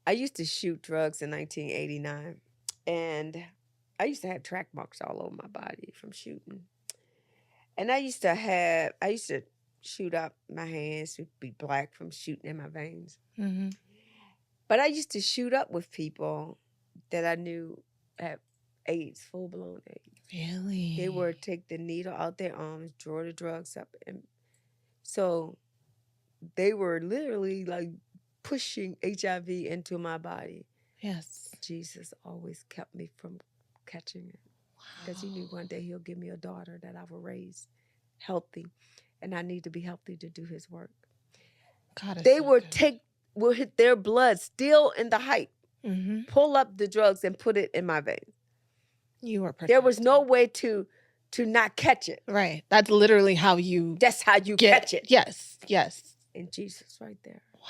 I used to shoot drugs in 1989, and I used to have track marks all over my body from shooting. And I used to shoot up my hands would be black from shooting in my veins. Mm-hmm. But I used to shoot up with people that I knew had AIDS, full blown AIDS. Really? They would take the needle out their arms, draw the drugs up, and so they were literally like pushing HIV into my body. Yes. Jesus always kept me from catching it because he knew one day he'll give me a daughter that I will raise healthy, and I need to be healthy to do his work. God is They so would good. will hit their blood still in the height, Mm-hmm. pull up the drugs and put it in my veins. You were protected. There was no way to not catch it. Right. That's literally how you That's how you get catch it. Yes. Yes. And Jesus right there. Wow.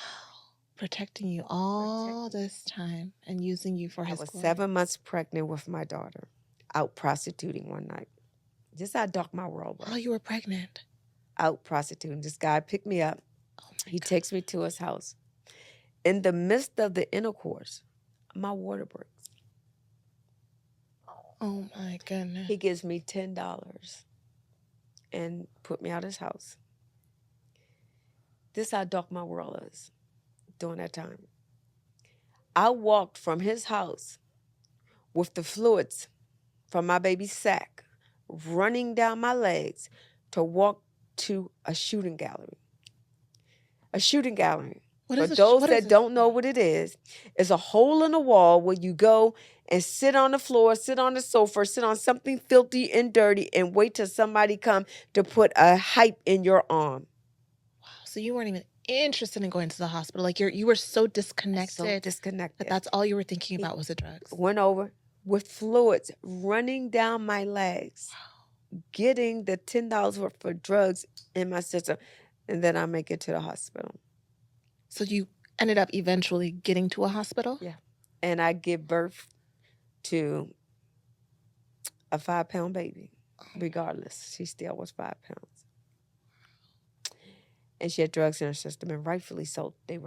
Protecting you all this time and using you for I his was glory. 7 months pregnant with my daughter, out prostituting one night. Just how dark my world was. While you were pregnant. Out prostituting. This guy picked me up. Oh my He God. takes me to his house. In the midst of the intercourse, my water breaks. Oh my goodness. He gives me $10 and put me out his house. This how dark my world is during that time. I walked from his house with the fluids from my baby's sack running down my legs to walk to a shooting gallery. A shooting gallery. For those that don't know what it is a hole in the wall where you go and sit on the floor, sit on the sofa, sit on something filthy and dirty and wait till somebody come to put a hype in your arm. Wow. So you weren't even interested in going to the hospital. Like you were so disconnected. So disconnected. That that's all you were thinking about was the drugs. Went over with fluids running down my legs, getting the $10 worth of drugs in my system, and then I make it to the hospital. So you ended up eventually getting to a hospital? Yeah. And I give birth to a 5-pound baby, regardless. She still was 5 pounds. And she had drugs in her system, and rightfully so, they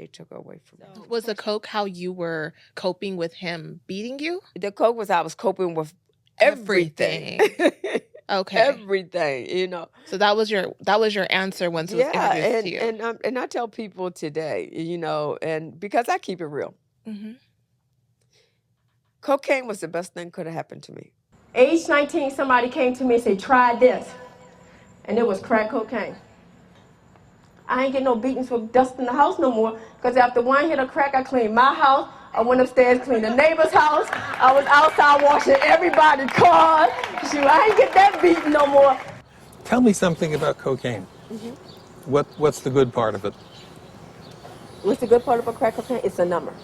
took her away from me. Was the coke how you were coping with him beating you? The coke was I was coping with everything. Okay. Everything, you know. So that was your answer once it was introduced to you. And I tell people today, you know, and because I keep it real, Mm-hmm. cocaine was the best thing could have happened to me. Age 19, somebody came to me and said, try this. And it was crack cocaine. I ain't getting no beatings for dust in the house no more, because after one hit of crack, I cleaned my house. I went upstairs, cleaned the neighbor's house. I was outside washing everybody's car. Shoot, I ain't get that beating no more. Tell me something about cocaine. Mm-hmm. What's the good part of it? What's the good part about crack cocaine? It's a number.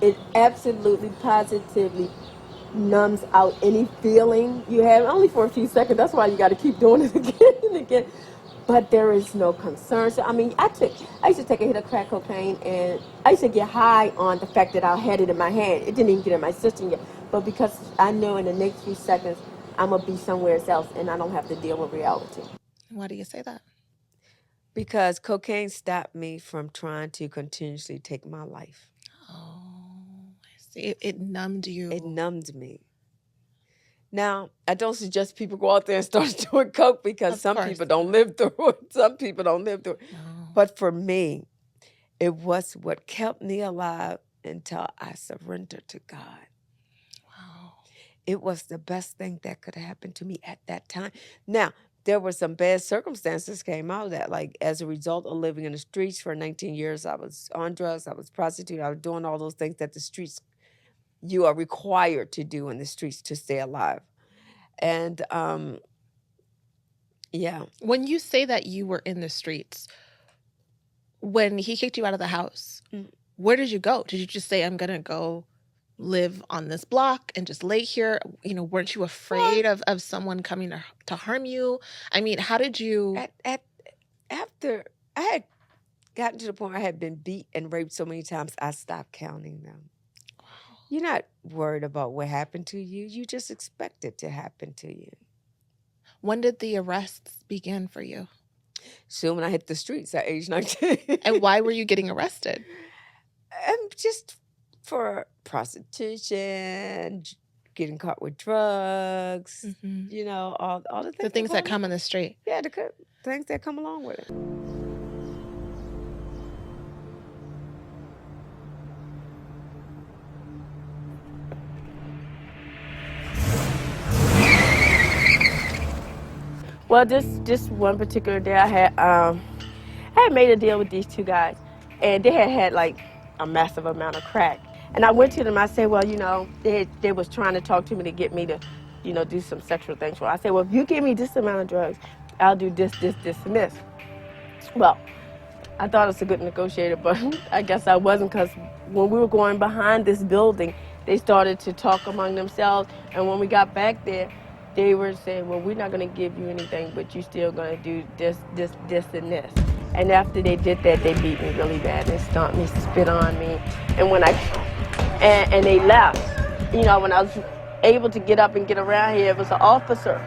It absolutely, positively numbs out any feeling you have, only for a few seconds. That's why you got to keep doing it again and again. But there is no concern. So, I mean, I used to take a hit of crack cocaine, and I used to get high on the fact that I had it in my hand. It didn't even get in my system yet. But because I knew in the next few seconds, I'm going to be somewhere else, and I don't have to deal with reality. Why do you say that? Because cocaine stopped me from trying to continuously take my life. Oh, I see. It numbed you. It numbed me. Now, I don't suggest people go out there and start doing coke because some people don't live through it. Some people don't live through it. No. But for me, it was what kept me alive until I surrendered to God. Wow. It was the best thing that could happen to me at that time. Now, there were some bad circumstances came out of that. Like, as a result of living in the streets for 19 years, I was on drugs, I was prostituting, I was doing all those things that the streets, you are required to do in the streets to stay alive. And, yeah. When you say that you were in the streets, when he kicked you out of the house, where did you go? Did you just say, I'm going to go live on this block and just lay here? You know, weren't you afraid of someone coming to harm you? I mean, how did you... After I had gotten to the point where I had been beat and raped so many times, I stopped counting them. Wow. You're not worried about what happened to you. You just expect it to happen to you. When did the arrests begin for you? Soon when I hit the streets at age 19. And why were you getting arrested? Just for prostitution, getting caught with drugs, you know, all the things. The things that come on the street. Yeah, the things that come along with it. Well, this one particular day, I had made a deal with these two guys, and they had like a massive amount of crack. And I went to them. I said, well, you know, they was trying to talk to me to get me to, you know, do some sexual things. So I said, well, if you give me this amount of drugs, I'll do this, and this. Well, I thought I was a good negotiator, but I guess I wasn't, because when we were going behind this building, they started to talk among themselves. And when we got back there, they were saying, well, we're not going to give you anything, but you're still going to do this, and this. And after they did that, they beat me really bad. They stomped me, spit on me. And when and they left. You know, when I was able to get up and get around here, it was an officer.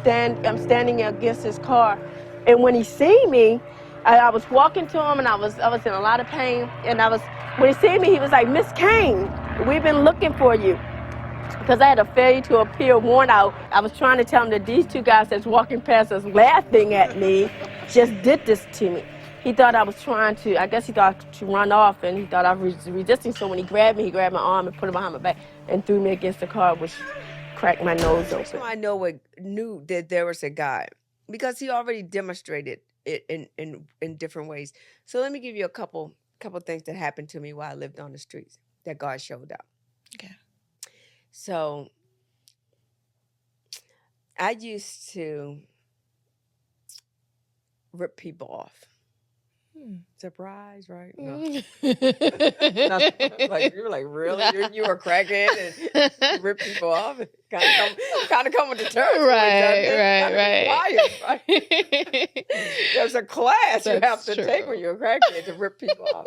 I'm standing against his car. And when he seen me, I was walking to him, and I was in a lot of pain. And when he seen me, he was like, Miss Cain, we've been looking for you. Because I had a failure to appear warrant out. I was trying to tell him that these two guys that's walking past us laughing at me just did this to me. He thought I was trying to, I guess he thought to run off, and he thought I was resisting. So when he grabbed me, he grabbed my arm and put it behind my back and threw me against the car, which cracked my nose open. So I knew that there was a guy, because he already demonstrated it in different ways. So let me give you a couple things that happened to me while I lived on the streets that God showed up. Okay. So I used to rip people off. Surprise, right? No. Like, you were like, really? You were cracking and you rip people off? Kind of come with the territory. Right. There's a class you have to take when you're a crackhead to rip people off.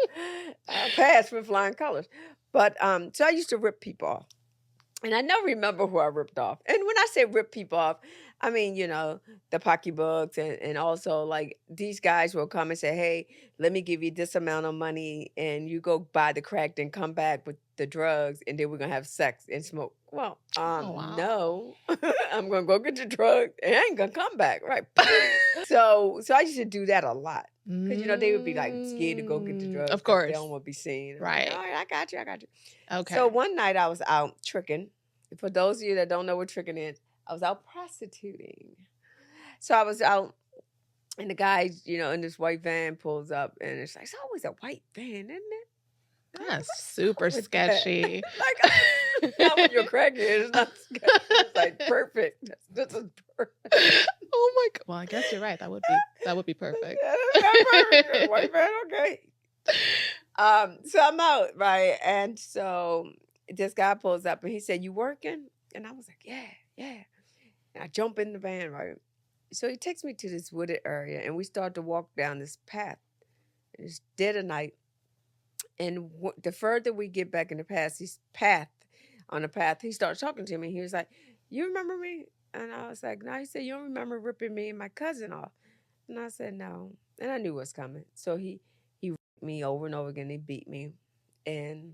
Pass with flying colors. But so I used to rip people off. And I never remember who I ripped off. And when I say rip people off, I mean, you know, the pocketbooks, and also like these guys will come and say, hey, let me give you this amount of money and you go buy the crack, then come back with the drugs, and then we're going to have sex and smoke. Well, no, I'm going to go get the drugs and I ain't going to come back. Right. So I used to do that a lot. Because, you know, they would be like scared to go get the drugs. Of course. They don't want to be seen. Right. Like, all right, I got you. Okay. So one night I was out tricking. For those of you that don't know what tricking is, I was out prostituting. So I was out, and the guy, you know, in this white van pulls up, and it's like, it's always a white van, isn't it? That's super sketchy. Like, not when you're crackhead, it's not sketchy. It's like perfect. This is perfect. Oh my God. Well, I guess you're right. That would be perfect. Perfect. White van, okay. So I'm out, right? And so this guy pulls up and he said, you working? And I was like, yeah. And I jump in the van, right? So he takes me to this wooded area, and we start to walk down this path. It's dead of night. And the further we get back in the path, he starts talking to me. He was like, you remember me? And I was like, no. He said, you don't remember ripping me and my cousin off? And I said, no. And I knew what was coming. So he ripped me over and over again. He beat me. And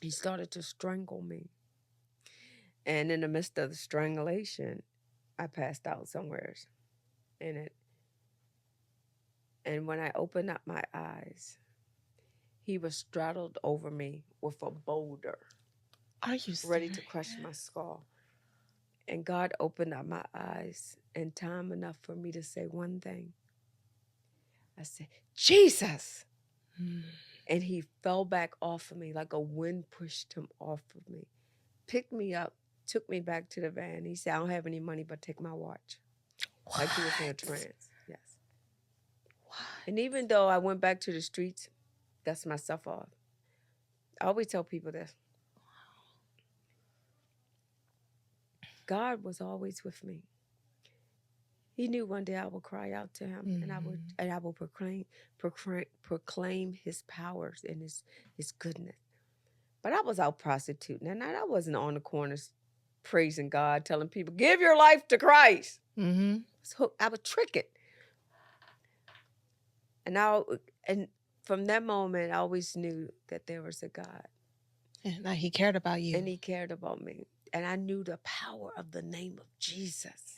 he started to strangle me. And in the midst of the strangulation, I passed out somewhere in it. And when I opened up my eyes, he was straddled over me with a boulder. Are you serious? Ready to crush my skull. And God opened up my eyes in time enough for me to say one thing. I said, Jesus! And he fell back off of me like a wind pushed him off of me. Picked me up, took me back to the van. He said, I don't have any money, but take my watch. What? Like he was in a trance. Yes. What? And even though I went back to the streets, dust myself off. I always tell people this. God was always with me. He knew one day I would cry out to him, and I will proclaim his powers and his goodness. But I was out prostituting, and I wasn't on the corners praising God, telling people, give your life to Christ. So I was tricking. And from that moment, I always knew that there was a God. And that he cared about you. And he cared about me. And I knew the power of the name of Jesus.